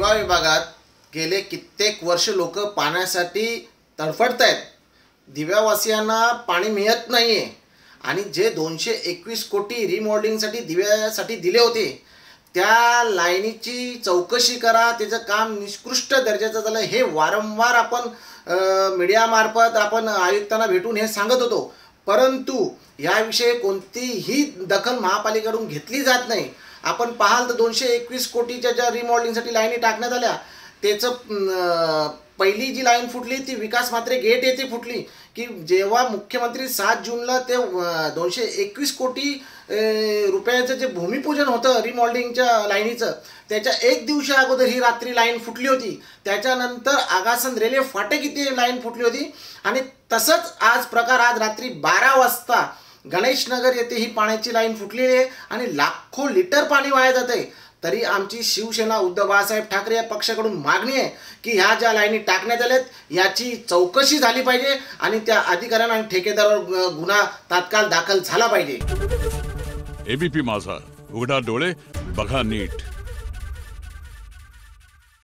दिवा विभागात गेले कित्येक वर्ष लोक पाण्यासाठी तडफडत आहेत। दिव्यावासियांना पाणी मिळत नाही आहे आणि जे 221 कोटी रिमॉडेलिंगसाठी दिव्यासाठी दिले होते त्या लाईनीची चौकशी करा, त्याचं काम निकृष्ट दर्जाचं झालं हे वारंवार आपण मीडियामार्फत आपण आयुक्तांना भेटून हे सांगत होतो, परंतु याविषयी कोणतीही दखल महापालिकेकडून घेतली जात नाही। आपण पाहाल तर 221 कोटीच्या ज्या रिमॉडेलिंगसाठी लाईनी टाकण्यात आल्या त्याचं पहिली जी लाईन फुटली ती विकास म्हात्रे गेट येथे फुटली की जेव्हा मुख्यमंत्री 7 जूनला ते 221 कोटी रुपयाचं जे भूमिपूजन होतं रिमॉडेलिंगच्या लाईनीचं त्याच्या एक दिवशी अगोदर ही रात्री लाईन फुटली होती। त्याच्यानंतर आगासन रेल्वे फाटक इथे लाईन फुटली होती आणि तसंच आज रात्री 12 वाजता गणेशनगर येथे ही पाण्याची लाईन फुटलेली आहे आणि लाखो लिटर पाणी वाया जाते। तरी आमची शिवसेना उद्धव बाळासाहेब ठाकरे या पक्षाकडून मागणी आहे की ह्या ज्या लाईनी टाकण्यात आल्यात याची चौकशी झाली पाहिजे आणि त्या अधिकाऱ्यांना आणि ठेकेदारावर गुन्हा तात्काळ दाखल झाला पाहिजे। एबीपी माझा, उघडा डोळे बघा नीट।